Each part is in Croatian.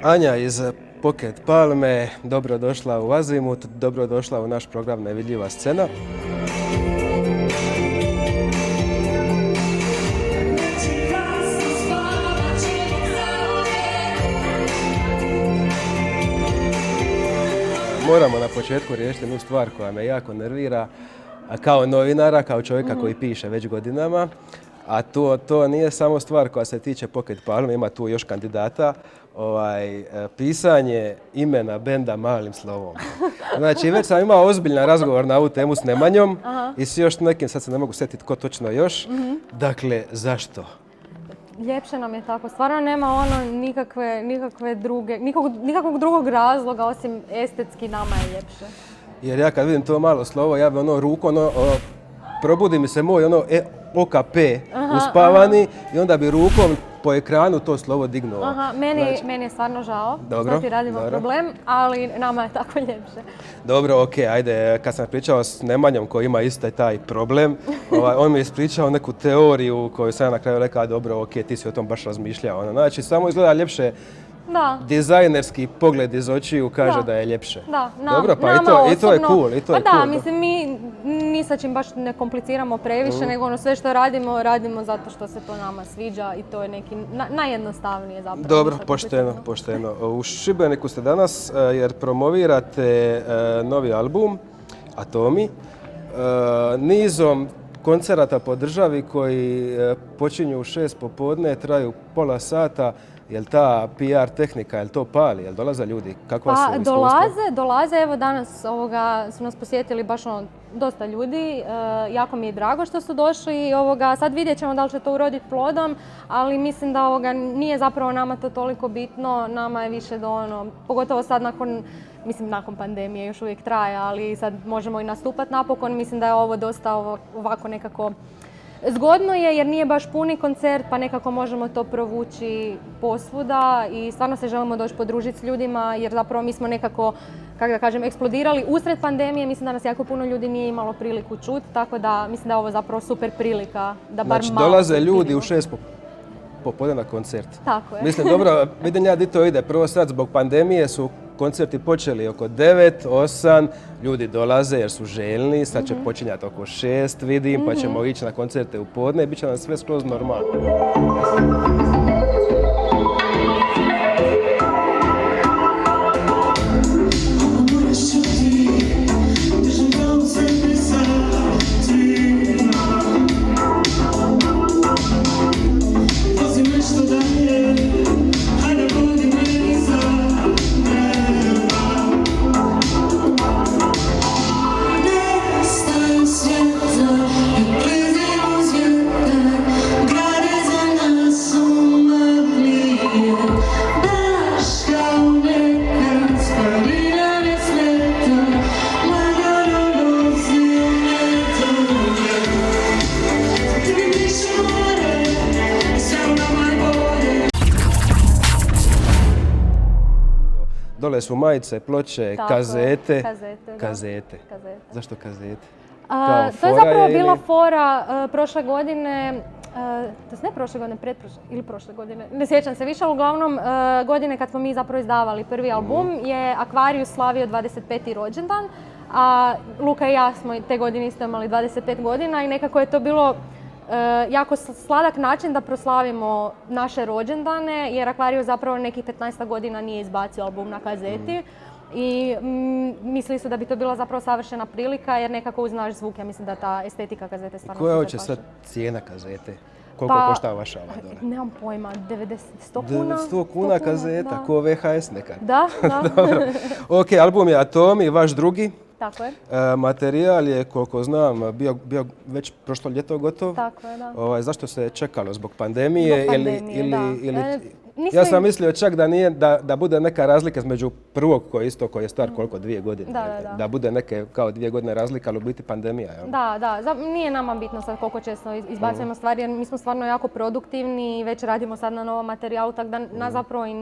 Anja iz Pocket Palme, dobrodošla u Azimut, dobrodošla u naš program Nevidljiva scena. Moramo na početku riješiti jednu stvar koja me jako nervira, kao novinara, kao čovjeka koji piše već godinama. A to nije samo stvar koja se tiče Pocket Palme, ima tu još kandidata. Pisanje imena benda malim slovom. Znači, već sam imao ozbiljan razgovor na ovu temu s Nemanjom i s još nekim, sad se ne mogu sjetiti ko točno još. Dakle, zašto? Ljepše nam je tako. Stvarno nema nikakvog drugog razloga osim estetski nama je ljepše. Jer ja kad vidim to malo slovo, ja bi rukom, probudi mi se moj OKP uspavani i onda bi rukom po ekranu to slovo dignuo. Meni je stvarno žao što ti radimo problem, ali nama je tako ljepše. Dobro, ok, ajde, kad sam pričao s Nemanjom koji ima isto taj problem, on mi je ispričao neku teoriju koju sam ja na kraju rekao, dobro, ok, ti si o tom baš razmišljao. Znači, samo izgleda ljepše. Dizajnerski pogled iz očiju kaže da je ljepše. Dobro, pa i to je cool. Mislim, mi ni sa čim baš ne kompliciramo previše, nego sve što radimo zato što se to nama sviđa i to je neki najjednostavnije zapravo. Dobro, pošteno. U Šibeniku ste danas jer promovirate novi album, Atomi, nizom koncerata po državi koji počinju u 6 popodne, traju pola sata. Jel ta PR tehnika, jel to pali? Jel dolaze ljudi? Kakva su iskustva? Dolaze. Evo danas su nas posjetili baš dosta ljudi. Jako mi je drago što su došli. Sad vidjet ćemo da li će to uroditi plodom, ali mislim da nije zapravo nama to toliko bitno. Nama je više do pogotovo sad nakon pandemije, još uvijek traje, ali sad možemo i nastupati napokon. Mislim da je ovo dosta ovako nekako zgodno je jer nije baš puni koncert pa nekako možemo to provući posvuda i stvarno se želimo doći podružiti s ljudima jer zapravo mi smo nekako, kako da kažem, eksplodirali usred pandemije. Mislim da nas jako puno ljudi nije imalo priliku čuti, tako da mislim da je ovo zapravo super prilika da bar znači, malo... dolaze ljudi u 6 popodne na koncert. Tako je. Mislim, dobro, vidim ja di to ide. Prvo sad zbog pandemije su koncerti počeli oko 9, 8, ljudi dolaze jer su željni, sad će počinjati oko 6, vidim, pa ćemo ići na koncerte u podne i bit će nam sve skroz normalno. Dole su majice, ploče, kazete. Kazete. Zašto kazete? To je zapravo bila fora prošle godine, ne prošle godine, ili prošle godine, ne sjećam se više, uglavnom godine kad smo mi zapravo izdavali prvi album je Aquarius slavio 25. rođendan, a Luka i ja smo te godine isto imali 25 godina i nekako je to bilo jako sladak način da proslavimo naše rođendane jer Aquarius zapravo nekih 15 godina nije izbacio album na kazeti. I mislili su da bi to bila zapravo savršena prilika jer nekako uz naš zvuk, ja mislim da ta estetika kazete stvarno koja hoće sad cijena kazete? Koliko košta vaša ova dole? Nemam pojma, 100 kuna? 100 kuna kazeta, ko VHS nekad. Da. Dobro. Ok, album je Atomi, vaš drugi. Tako je. Materijal je, koliko znam, bio već prošlo ljeto gotov. Tako je, da. Zašto se čekalo? Zbog pandemije? Zbog pandemije, da. Ja sam mislio čak da bude neka razlika između prvog koji je star koliko, 2 godine. Da bude neke kao 2 godine razlika, ali u biti pandemija. Jel? Da. Nije nama bitno sad koliko često izbacujemo stvari, jer mi smo stvarno jako produktivni i već radimo sad na novom materijalu, tako da nas zapravo i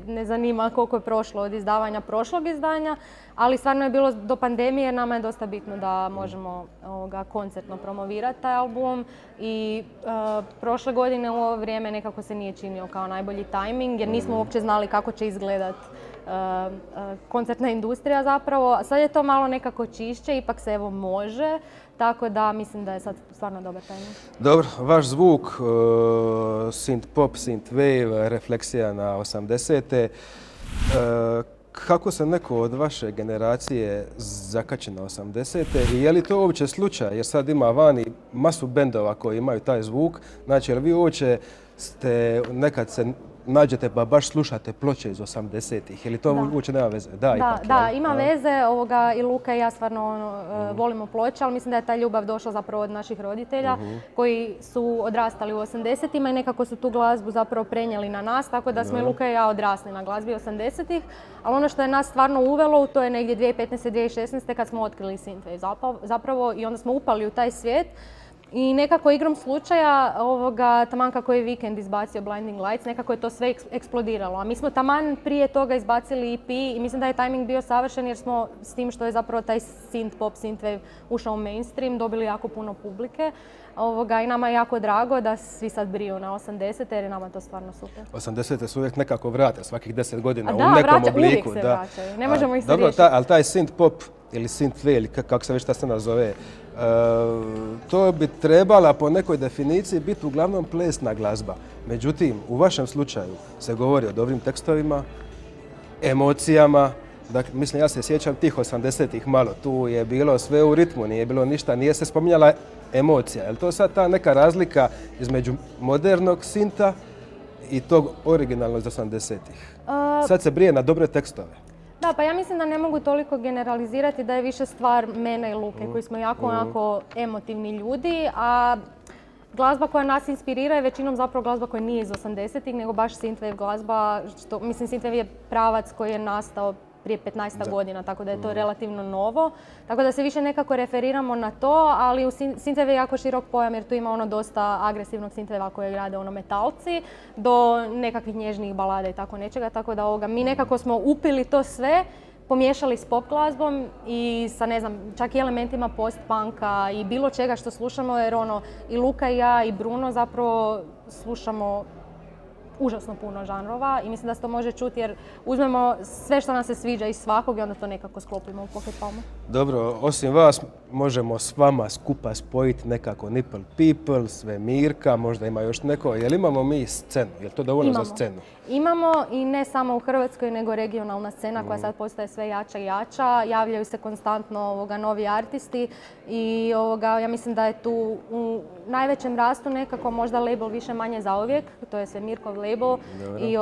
ne zanima koliko je prošlo od izdavanja prošlog izdanja, ali stvarno je bilo do pandemije, nama je dosta bitno da možemo koncertno promovirati taj album i prošle godine u ovo vrijeme nekako se nije činio kao najbolji timing. tajming jer nismo uopće znali kako će izgledat koncertna industrija zapravo. A sad je to malo nekako čišće, ipak se evo može, tako da mislim da je sad stvarno dobar tajming. Dobro, vaš zvuk, synth pop, synth wave, refleksija na 80-te. Kako se neko od vaše generacije zakači na 80-te i je li to uopće slučaj? Jer sad ima vani masu bendova koji imaju taj zvuk. Znači, jel vi uopće nekad se nađete pa baš slušate ploče iz 80-ih? Ili to uopće nema veze? Da, ima veze. I Luka i ja stvarno volimo ploče, ali mislim da je ta ljubav došla zapravo od naših roditelja koji su odrastali u 80-ima i nekako su tu glazbu zapravo prenijeli na nas, tako da smo i Luka i ja odrasli na glazbi 80-ih. Ali ono što je nas stvarno uvelo, to je negdje 2015. 2016. kad smo otkrili synthwave zapravo i onda smo upali u taj svijet. I nekako igrom slučaja, taman kako je Weekend izbacio Blinding Lights, nekako je to sve eksplodiralo. A mi smo taman prije toga izbacili EP i mislim da je timing bio savršen jer smo s tim što je zapravo taj synth pop, synthwave ušao u mainstream, dobili jako puno publike. I nama je jako drago da svi sad briju na 80-te jer je nama to stvarno super. 80-te su uvijek nekako vrate, svakih 10 godina u nekom obliku. Uvijek se vraćaju, ne možemo ih se riješiti. Dobro, ali taj synth pop ili synth wave, ili kako se već ta scena zove, to bi trebala po nekoj definiciji biti uglavnom plesna glazba. Međutim, u vašem slučaju se govori o dobrim tekstovima, emocijama. Dakle, mislim, ja se sjećam tih 80-ih malo, tu je bilo sve u ritmu, nije bilo ništa, nije se spominjala emocija. Je li to sad ta neka razlika između modernog sinta i tog originalnog iz 80-ih? Sad se brije na dobre tekstove. Da, pa ja mislim da ne mogu toliko generalizirati da je više stvar mene i Luke, koji smo jako onako emotivni ljudi, a glazba koja nas inspirira je većinom zapravo glazba koja nije iz 80-ih, nego baš synthwave glazba. Mislim, synthwave je pravac koji je nastao prije 15 godina, tako da je to relativno novo. Tako da se više nekako referiramo na to, ali synthwave je jako širok pojam jer tu ima dosta agresivnog synthwavea koje grade metalci, do nekakvih nježnih balada i tako nečega. Tako da mi nekako smo upili to sve, pomiješali s pop glazbom i sa čak i elementima post-punka i bilo čega što slušamo jer i Luka i ja i Bruno zapravo slušamo užasno puno žanrova i mislim da se to može čuti jer uzmemo sve što nam se sviđa iz svakog i onda to nekako sklopimo u Pocket Palmu. Dobro, osim vas možemo s vama skupa spojiti nekako Nipple People, Svemirka, možda ima još neko. Jel imamo mi scenu? Jel to dovoljno za scenu? Imamo i ne samo u Hrvatskoj nego regionalna scena koja sad postaje sve jača i jača. Javljaju se konstantno novi artisti i ja mislim da je tu u najvećem rastu nekako možda label više manje zauvijek. To je Svemirkov label. Dobro. I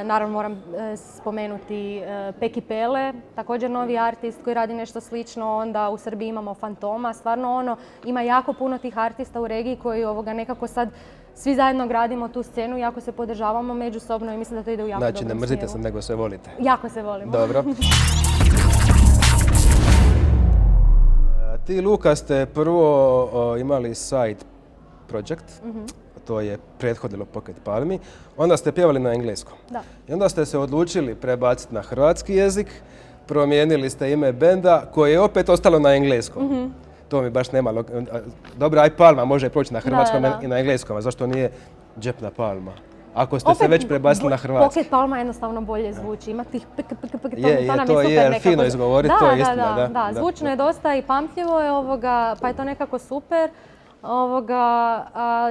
naravno moram spomenuti Peki Pele, također novi artist koji radi nešto slično. Onda u Srbiji imamo Fantoma. Stvarno ima jako puno tih artista u regiji koji nekako sad svi zajedno gradimo tu scenu, jako se podržavamo međusobno i mislim da to ide u jako dobrom smjeru. Znači, ne mrzite se, nego se volite. Jako se volimo. Dobro. Ti, Luka, ste prvo imali side project, to je prethodilo Pocket Palmi, onda ste pjevali na engleskom. Da. I onda ste se odlučili prebaciti na hrvatski jezik, promijenili ste ime benda koje je opet ostalo na engleskom. To mi baš nema. Dobro, aj Palma može proći na hrvatskom i na engleskom, a zašto nije Džepna Palma? Ako ste se već prebacili na hrvatski. Pocket Palma jednostavno bolje zvuči. Ima tih to nam je to super je nekako. fino izgovoriti, to je istina. Da, zvučno je dosta i pamtljivo je, pa je to nekako super.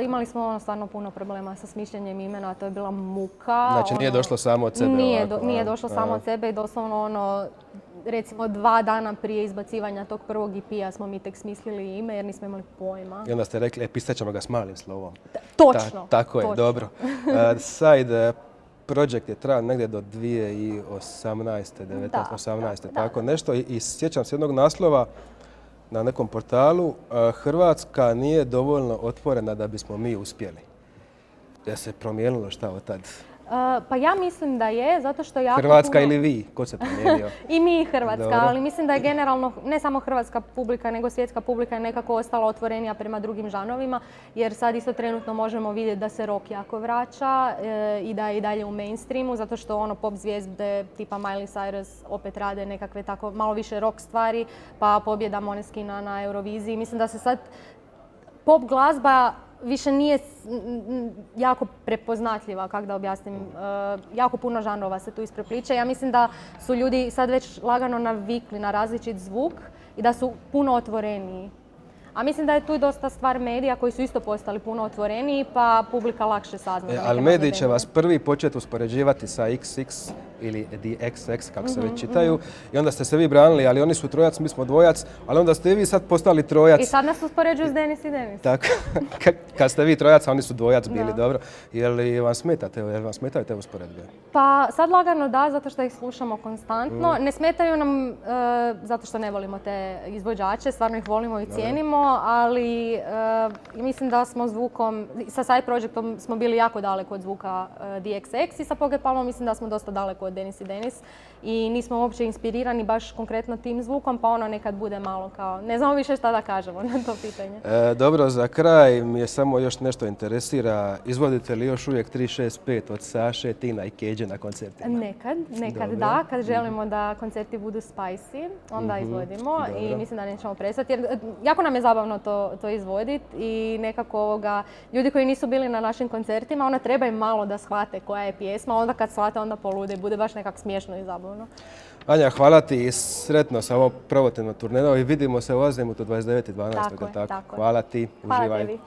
Imali smo stvarno puno problema sa smišljanjem imena, to je bila muka. Znači nije došlo samo od sebe? Nije došlo samo od sebe i doslovno recimo 2 dana prije izbacivanja tog prvog EP-a smo mi tek smislili ime jer nismo imali pojma. I onda ste rekli, pisat ćemo ga s malim slovom. Točno. Tako je, dobro. Side project je trajao negdje do 2018. 1918. tako nešto. I sjećam se jednog naslova na nekom portalu, Hrvatska nije dovoljno otvorena da bismo mi uspjeli. Je se promijenilo šta od tad? Pa ja mislim da je, zato što jako Hrvatska puno... ili vi? Ko se promijenio? I mi i Hrvatska, Dobro. Ali mislim da je generalno, ne samo hrvatska publika, nego svjetska publika je nekako ostala otvorenija prema drugim žanrovima, jer sad isto trenutno možemo vidjeti da se rock jako vraća i da je i dalje u mainstreamu, zato što pop zvijezde tipa Miley Cyrus opet rade nekakve tako malo više rock stvari, pa pobjeda Måneskin na Euroviziji. Mislim da se sad pop glazba više nije jako prepoznatljiva, kako da objasnim. Jako puno žanrova se tu isprepliče. Ja mislim da su ljudi sad već lagano navikli na različit zvuk i da su puno otvoreniji. A mislim da je tu i dosta stvar medija koji su isto postali puno otvoreniji, pa publika lakše sazna. Ali mediji će vas prvi početi uspoređivati sa XX ili DXX, kako se već čitaju. I onda ste se vi branili, ali oni su trojac, mi smo dvojac, ali onda ste i vi sad postali trojac. I sad nas uspoređuju s Denis i Denis. Tako, kad ste vi trojac, a oni su dvojac bili, dobro. Jel vam smetaju te usporedbe? Pa sad lagano da, zato što ih slušamo konstantno. Ne smetaju nam zato što ne volimo te izvođače, stvarno ih volimo i cijenimo, ali mislim da smo zvukom, sa Side Projectom smo bili jako daleko od zvuka DXX i sa Pocket Palmom mislim da smo dosta daleko od Denis i Denis i nismo uopće inspirirani baš konkretno tim zvukom, pa ono nekad bude malo kao, ne znamo više šta da kažemo na to pitanje. Dobro, za kraj mi je samo još nešto interesira. Izvodite li još uvijek 365 od Saše, Tina i Keđe na koncertima? Nekad da, kad želimo da koncerti budu spicy, onda izvodimo i mislim da nećemo prestati. Jer jako nam je zabavno to izvoditi i nekako ljudi koji nisu bili na našim koncertima, ona treba im malo da shvate koja je pjesma, onda kad shvate onda polude, bude baš nekak smiješno i zabavno. Anja, hvala ti i sretno sa ovom promotivnom turneom i vidimo se u Azimutu 29.12. Tako. Hvala ti, Hvala uživaj. tebi.